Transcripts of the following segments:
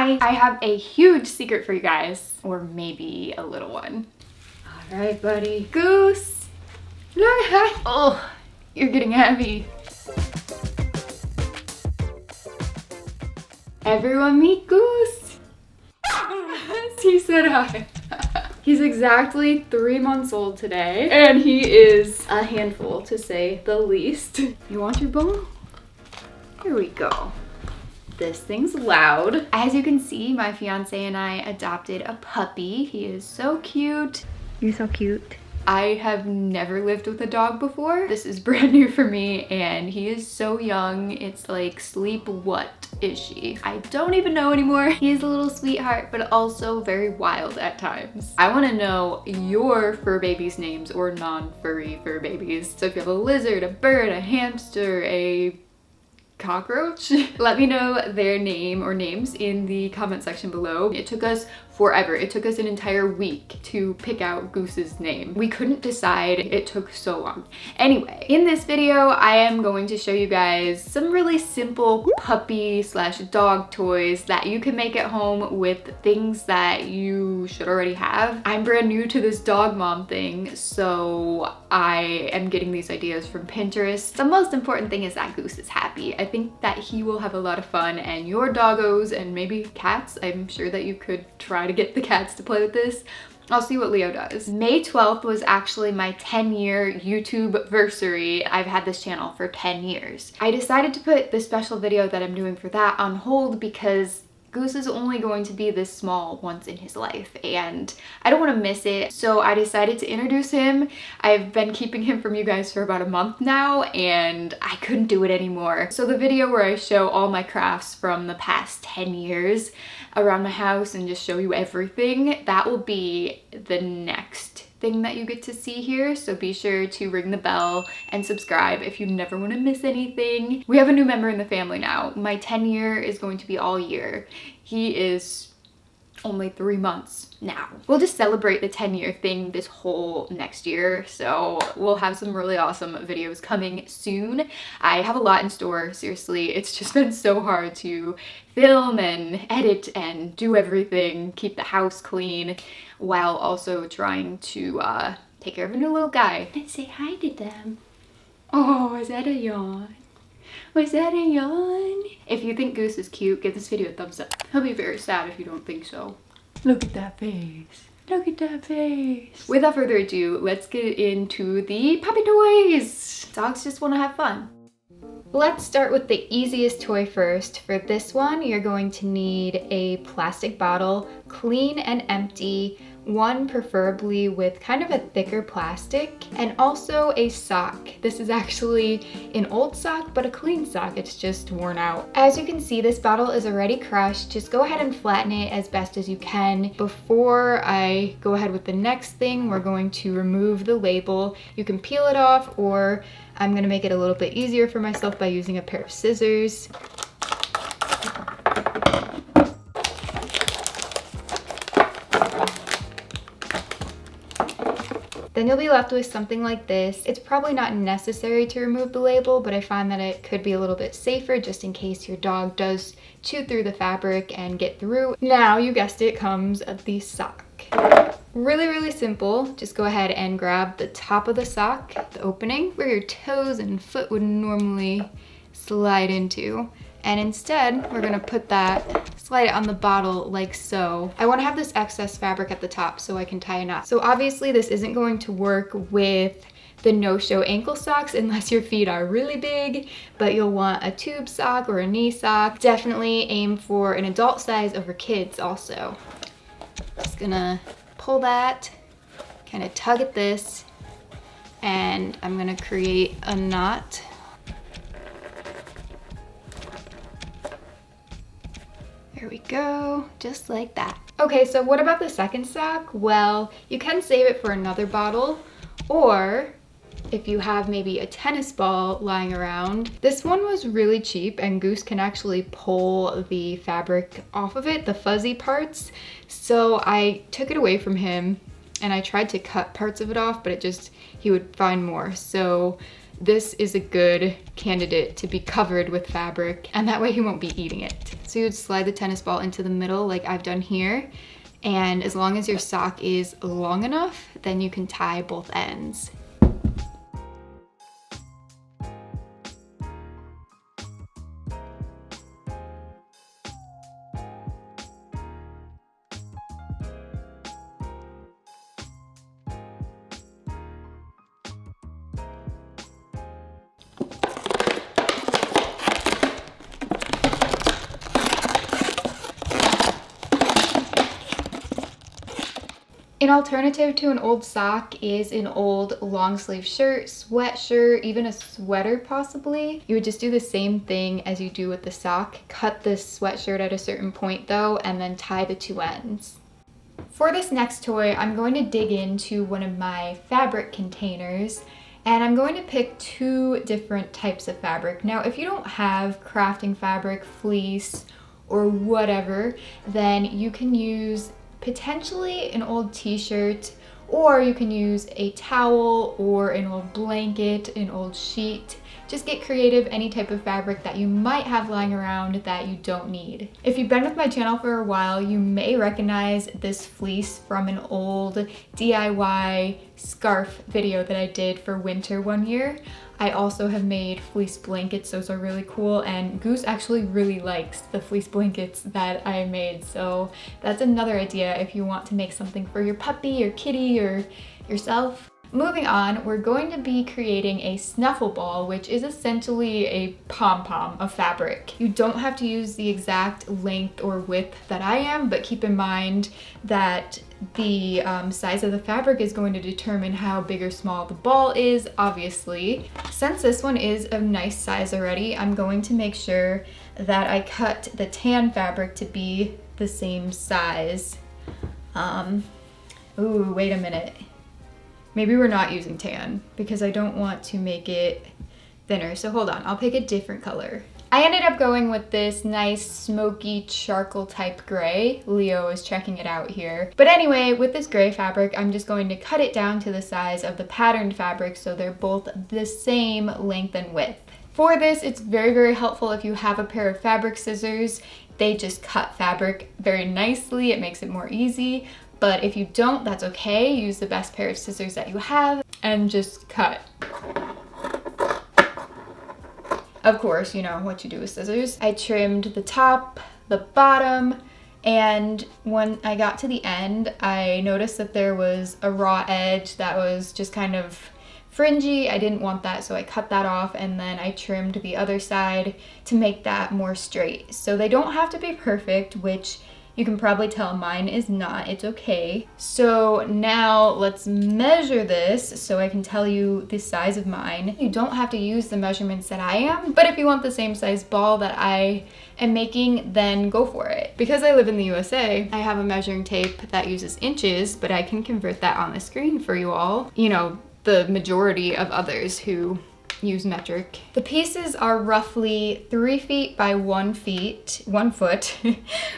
Hi, I have a huge secret for you guys, or maybe a little one. All right, buddy. Goose, look, hi. Oh, you're getting heavy. Everyone meet Goose. He said hi. He's exactly 3 months old today, and he is a handful, to say the least. You want your bone? Here we go. This thing's loud. As you can see, my fiance and I adopted a puppy. He is so cute. You're so cute. I have never lived with a dog before. This is brand new for me, and he is so young. It's like, sleep, what is she? I don't even know anymore. He is a little sweetheart, but also very wild at times. I want to know your fur babies' names, or non-furry fur babies. So if you have a lizard, a bird, a hamster, a cockroach, let me know their name or names in the comment section below. It took us forever. It took us an entire week to pick out Goose's name. We couldn't decide. It took so long. Anyway, in this video, I am going to show you guys some really simple puppy slash dog toys that you can make at home with things that you should already have. I'm brand new to this dog mom thing, so I am getting these ideas from Pinterest. The most important thing is that Goose is happy. I think that he will have a lot of fun, and your doggos and maybe cats, I'm sure that you could try to get the cats to play with this. I'll see what Leo does. May 12th was actually my 10-year YouTube-versary. I've had this channel for 10 years. I decided to put the special video that I'm doing for that on hold because Goose is only going to be this small once in his life, and I don't want to miss it, so I decided to introduce him. I've been keeping him from you guys for about a month now, and I couldn't do it anymore. So the video where I show all my crafts from the past 10 years around my house and just show you everything, that will be the next thing that you get to see here. So be sure to ring the bell and subscribe if you never want to miss anything. We have a new member in the family now. My 10-year is going to be all year. He is only 3 months now. We'll just celebrate the 10-year thing this whole next year, so we'll have some really awesome videos coming soon. I have a lot in store, seriously. It's just been so hard to film and edit and do everything, keep the house clean, while also trying to take care of a new little guy. And say hi to them. Oh, is that a yawn? Was that a yawn? If you think Goose is cute, give this video a thumbs up. He'll be very sad if you don't think so. Look at that face. Look at that face. Without further ado, let's get into the puppy toys. Dogs just want to have fun. Let's start with the easiest toy first. For this one, you're going to need a plastic bottle, clean and empty, one preferably with kind of a thicker plastic, and also a sock. This is actually an old sock, but a clean sock. It's just worn out. As you can see, this bottle is already crushed. Just go ahead and flatten it as best as you can. Before I go ahead with the next thing, we're going to remove the label. You can peel it off, or I'm gonna make it a little bit easier for myself by using a pair of scissors. Then you'll be left with something like this. It's probably not necessary to remove the label, but I find that it could be a little bit safer just in case your dog does chew through the fabric and get through. Now, you guessed it, comes the sock. Really, really simple. Just go ahead and grab the top of the sock, the opening where your toes and foot would normally slide into. And instead, we're gonna put that, slide it on the bottle like so. I wanna have this excess fabric at the top so I can tie a knot. So obviously this isn't going to work with the no-show ankle socks unless your feet are really big, but you'll want a tube sock or a knee sock. Definitely aim for an adult size over kids also. Just gonna pull that, kind of tug at this, and I'm gonna create a knot. There we go, just like that. Okay, so what about the second sock? Well, you can save it for another bottle, or if you have maybe a tennis ball lying around. This one was really cheap, and Goose can actually pull the fabric off of it, the fuzzy parts. So I took it away from him and I tried to cut parts of it off, but he would find more. So this is a good candidate to be covered with fabric, and that way he won't be eating it. So you would slide the tennis ball into the middle like I've done here, and as long as your sock is long enough, then you can tie both ends. An alternative to an old sock is an old long sleeve shirt, sweatshirt, even a sweater possibly. You would just do the same thing as you do with the sock. Cut the sweatshirt at a certain point though, and then tie the two ends. For this next toy, I'm going to dig into one of my fabric containers, and I'm going to pick two different types of fabric. Now, if you don't have crafting fabric, fleece, or whatever, then you can use potentially an old t-shirt, or you can use a towel or an old blanket, an old sheet. Just get creative, any type of fabric that you might have lying around that you don't need. If you've been with my channel for a while, you may recognize this fleece from an old DIY scarf video that I did for winter one year. I also have made fleece blankets, those are really cool, and Goose actually really likes the fleece blankets that I made, so that's another idea if you want to make something for your puppy or kitty or yourself. Moving on, we're going to be creating a snuffle ball, which is essentially a pom-pom of fabric. You don't have to use the exact length or width that I am, but keep in mind that the size of the fabric is going to determine how big or small the ball is, obviously. Since this one is a nice size already, I'm going to make sure that I cut the tan fabric to be the same size. Ooh, wait a minute. Maybe we're not using tan because I don't want to make it thinner. So hold on, I'll pick a different color. I ended up going with this nice smoky charcoal type gray. Leo is checking it out here. But anyway, with this gray fabric, I'm just going to cut it down to the size of the patterned fabric so they're both the same length and width. For this, it's very, very helpful if you have a pair of fabric scissors. They just cut fabric very nicely. It makes it more easy. But if you don't, that's okay. Use the best pair of scissors that you have and just cut. Of course, you know what you do with scissors. I trimmed the top, the bottom, and when I got to the end, I noticed that there was a raw edge that was just kind of fringy. I didn't want that, so I cut that off, and then I trimmed the other side to make that more straight. So they don't have to be perfect, which you can probably tell mine is not. It's okay. So now let's measure this so I can tell you the size of mine. You don't have to use the measurements that I am, but if you want the same size ball that I am making, then go for it. Because I live in the USA, I have a measuring tape that uses inches, but I can convert that on the screen for you all. You know, the majority of others who use metric. The pieces are roughly 3 feet by 1 foot,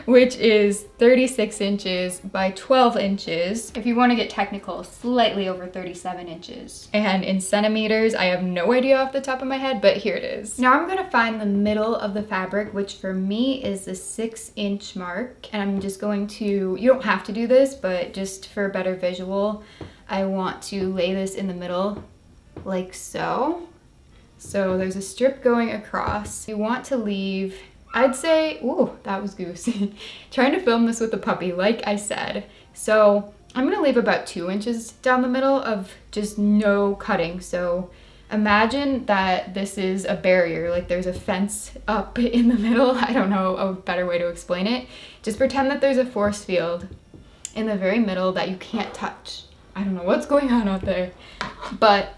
which is 36 inches by 12 inches. If you want to get technical, slightly over 37 inches. And in centimeters, I have no idea off the top of my head, but here it is. Now I'm gonna find the middle of the fabric, which for me is the 6-inch mark. And I'm just going to, you don't have to do this, but just for a better visual, I want to lay this in the middle like so. So there's a strip going across. You want to leave, I'd say, ooh, that was Goose. Trying to film this with the puppy, like I said. So I'm gonna leave about 2 inches down the middle of just no cutting. So imagine that this is a barrier, like there's a fence up in the middle. I don't know a better way to explain it. Just pretend that there's a force field in the very middle that you can't touch. I don't know what's going on out there, but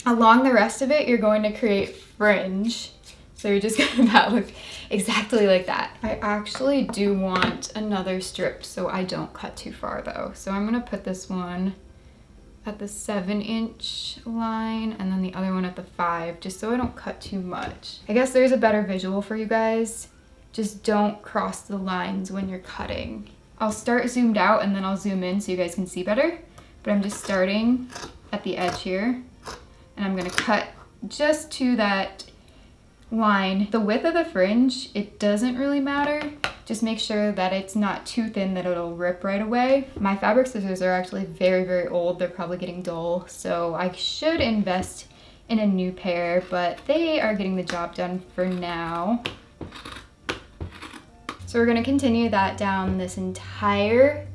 along the rest of it, you're going to create fringe. So you're just gonna that look exactly like that. I actually do want another strip so I don't cut too far though. So I'm gonna put this one at the 7-inch line and then the other one at the 5, just so I don't cut too much. I guess there's a better visual for you guys. Just don't cross the lines when you're cutting. I'll start zoomed out and then I'll zoom in so you guys can see better. But I'm just starting at the edge here. And I'm gonna cut just to that line. The width of the fringe, it doesn't really matter. Just make sure that it's not too thin that it'll rip right away. My fabric scissors are actually very, very old. They're probably getting dull, so I should invest in a new pair, but they are getting the job done for now. So we're gonna continue that down this entire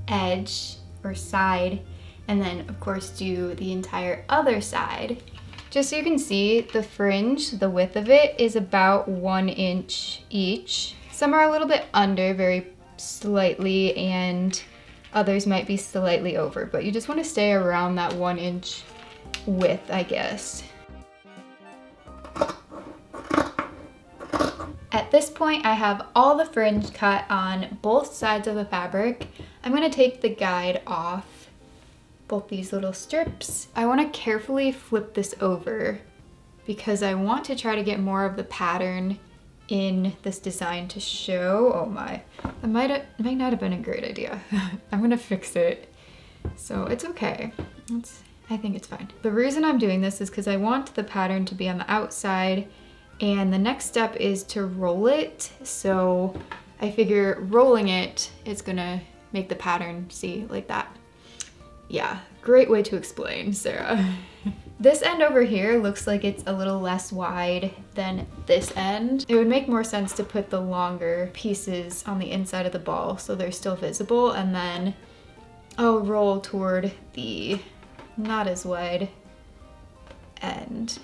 edge or side, and then of course do the entire other side. Just so you can see, the fringe, the width of it is about 1 inch each. Some are a little bit under, very slightly, and others might be slightly over, but you just want to stay around that 1 inch width, I guess. At this point, I have all the fringe cut on both sides of the fabric. I'm going to take the guide off both these little strips. I want to carefully flip this over because I want to try to get more of the pattern in this design to show. Oh my, it might not have been a great idea. I'm gonna fix it, so it's okay. I think it's fine. The reason I'm doing this is because I want the pattern to be on the outside, and the next step is to roll it. So I figure rolling it is gonna make the pattern, see, like that. Yeah, great way to explain, Sarah. This end over here looks like it's a little less wide than this end. It would make more sense to put the longer pieces on the inside of the ball so they're still visible, and then I'll roll toward the not as wide end.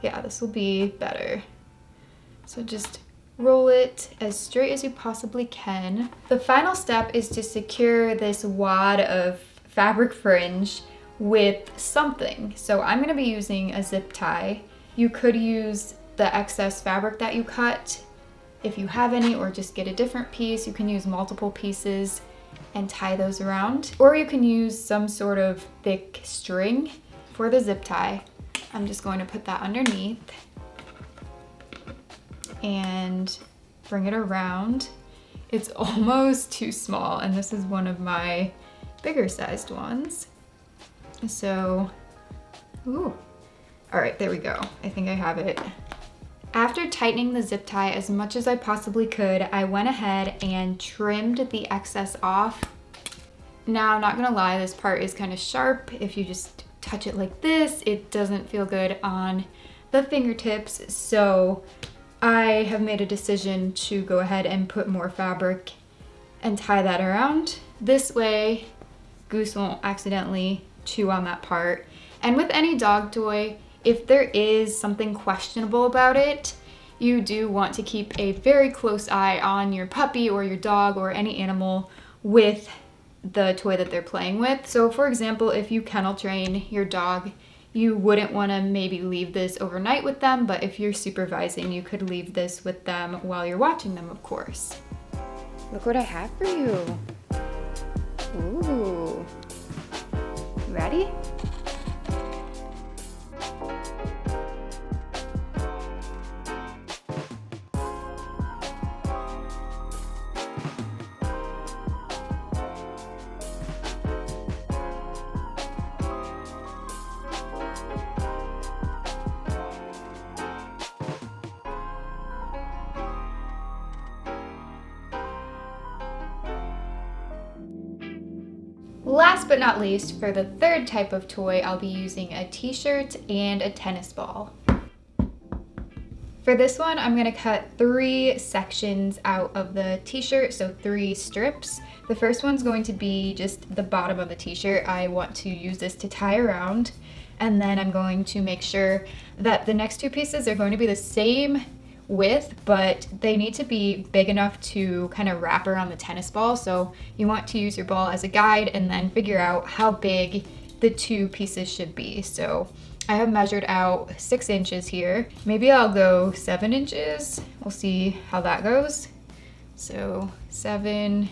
Yeah, this will be better. So just roll it as straight as you possibly can. The final step is to secure this wad of fabric fringe with something. So I'm gonna be using a zip tie. You could use the excess fabric that you cut if you have any, or just get a different piece. You can use multiple pieces and tie those around, or you can use some sort of thick string for the zip tie. I'm just going to put that underneath and bring it around. It's almost too small, and this is one of my bigger sized ones. So, ooh. All right, there we go. I think I have it. After tightening the zip tie as much as I possibly could, I went ahead and trimmed the excess off. Now, I'm not gonna lie, this part is kind of sharp. If you just touch it like this, it doesn't feel good on the fingertips. So I have made a decision to go ahead and put more fabric and tie that around. This way, Goose won't accidentally chew on that part. And with any dog toy, if there is something questionable about it, you do want to keep a very close eye on your puppy or your dog or any animal with the toy that they're playing with. So for example, if you kennel train your dog, you wouldn't want to maybe leave this overnight with them, but if you're supervising, you could leave this with them while you're watching them, of course. Look what I have for you. Ooh. Ready? Last but not least, for the third type of toy, I'll be using a t-shirt and a tennis ball. For this one, I'm gonna cut 3 sections out of the t-shirt, so 3 strips. The first one's going to be just the bottom of the t-shirt. I want to use this to tie around, and then I'm going to make sure that the next 2 pieces are going to be the same width, but they need to be big enough to kind of wrap around the tennis ball. So you want to use your ball as a guide and then figure out how big the 2 pieces should be. So I have measured out 6 inches here. Maybe I'll go 7 inches. We'll see how that goes. So 7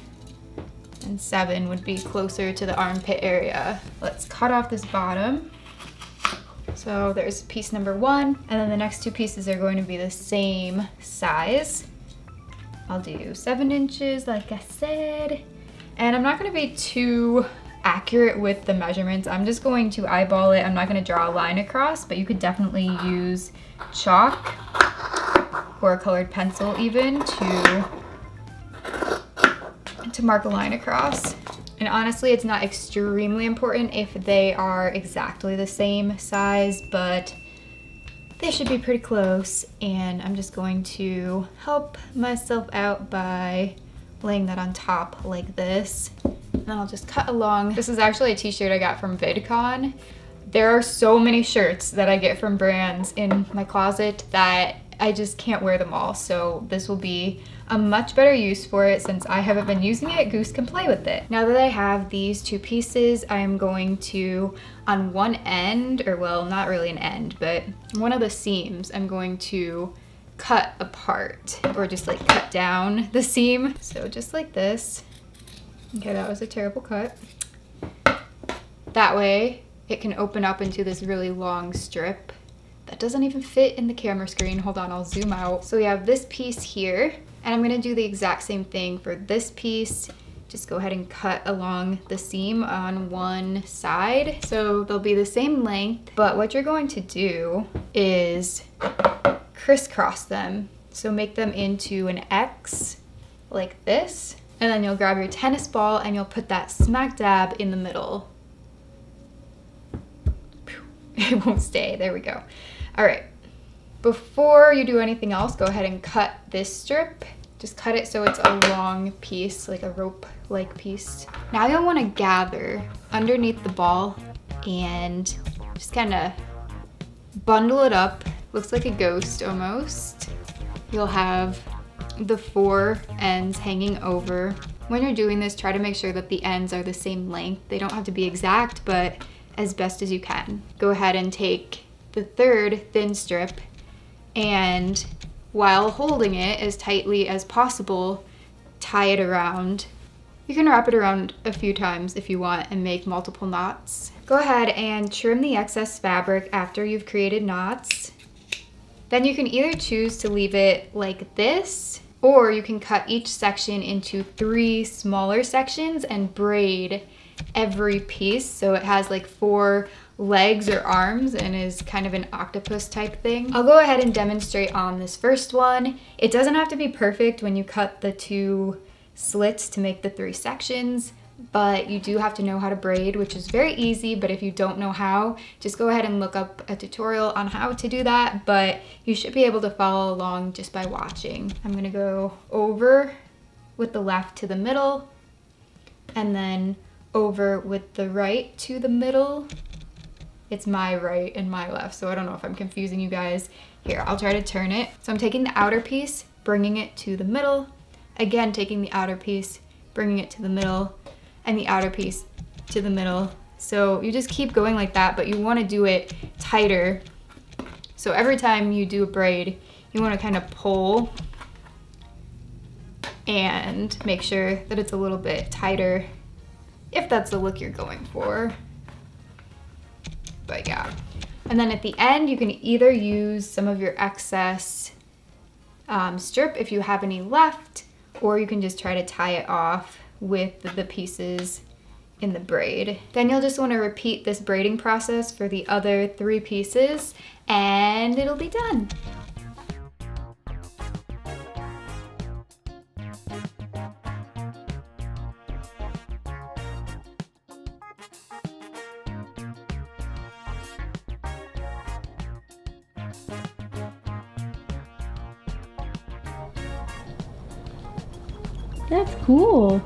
and 7 would be closer to the armpit area. Let's cut off this bottom. So there's piece number 1, and then the next 2 pieces are going to be the same size. I'll do 7 inches, like I said. And I'm not gonna be too accurate with the measurements. I'm just going to eyeball it. I'm not going to draw a line across, but you could definitely use chalk or a colored pencil even to mark a line across. And honestly, it's not extremely important if they are exactly the same size, but they should be pretty close. And I'm just going to help myself out by laying that on top like this. And then I'll just cut along. This is actually a t-shirt I got from VidCon. There are so many shirts that I get from brands in my closet that I just can't wear them all. So this will be a much better use for it. Since I haven't been using it, Goose can play with it. Now that I have these two pieces, I am going to, on one end, or well, not really an end, but one of the seams, I'm going to cut apart, or just like cut down the seam. So just like this. Okay, that was a terrible cut. That way it can open up into this really long strip that doesn't even fit in the camera screen. Hold on, I'll zoom out. So we have this piece here, and I'm gonna do the exact same thing for this piece. Just go ahead and cut along the seam on one side. So they'll be the same length, but what you're going to do is crisscross them. So make them into an X like this, and then you'll grab your tennis ball and you'll put that smack dab in the middle. It won't stay, there we go. All right, before you do anything else, go ahead and cut this strip. Just cut it so it's a long piece, like a rope-like piece. Now you'll wanna gather underneath the ball and just kinda bundle it up. Looks like a ghost almost. You'll have the four ends hanging over. When you're doing this, try to make sure that the ends are the same length. They don't have to be exact, but as best as you can. Go ahead and take the third thin strip, and while holding it as tightly as possible, tie it around. You can wrap it around a few times if you want and make multiple knots. Go ahead and trim the excess fabric after you've created knots. Then you can either choose to leave it like this, or you can cut each section into 3 smaller sections and braid every piece so it has like 4 legs or arms and is kind of an octopus type thing. I'll go ahead and demonstrate on this first one. It doesn't have to be perfect when you cut the 2 slits to make the 3 sections, but you do have to know how to braid, which is very easy. But if you don't know how, just go ahead and look up a tutorial on how to do that, but you should be able to follow along just by watching. I'm gonna go over with the left to the middle, and then over with the right to the middle. It's my right and my left, so I don't know if I'm confusing you guys. Here, I'll try to turn it. So I'm taking the outer piece, bringing it to the middle, again taking the outer piece, bringing it to the middle, and the outer piece to the middle. So you just keep going like that, but you want to do it tighter. So every time you do a braid, you want to kind of pull and make sure that it's a little bit tighter if that's the look you're going for. But yeah. And then at the end, you can either use some of your excess strip if you have any left, or you can just try to tie it off with the pieces in the braid. Then you'll just want to repeat this braiding process for the other 3 pieces, and it'll be done. That's cool.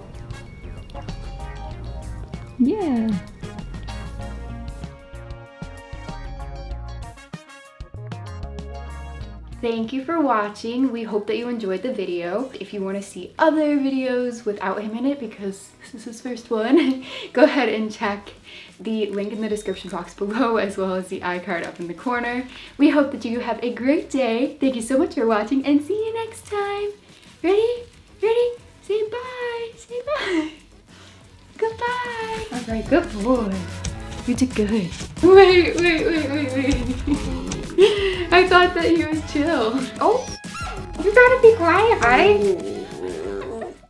Yeah. Thank you for watching. We hope that you enjoyed the video. If you want to see other videos without him in it, because this is his first one, go ahead and check the link in the description box below, as well as the iCard up in the corner. We hope that you have a great day. Thank you so much for watching, and see you next time. Ready? Ready? Say bye. Say bye. Goodbye. All right, good boy. You did good. Wait. I thought that he was chill. Oh, you gotta be quiet, buddy.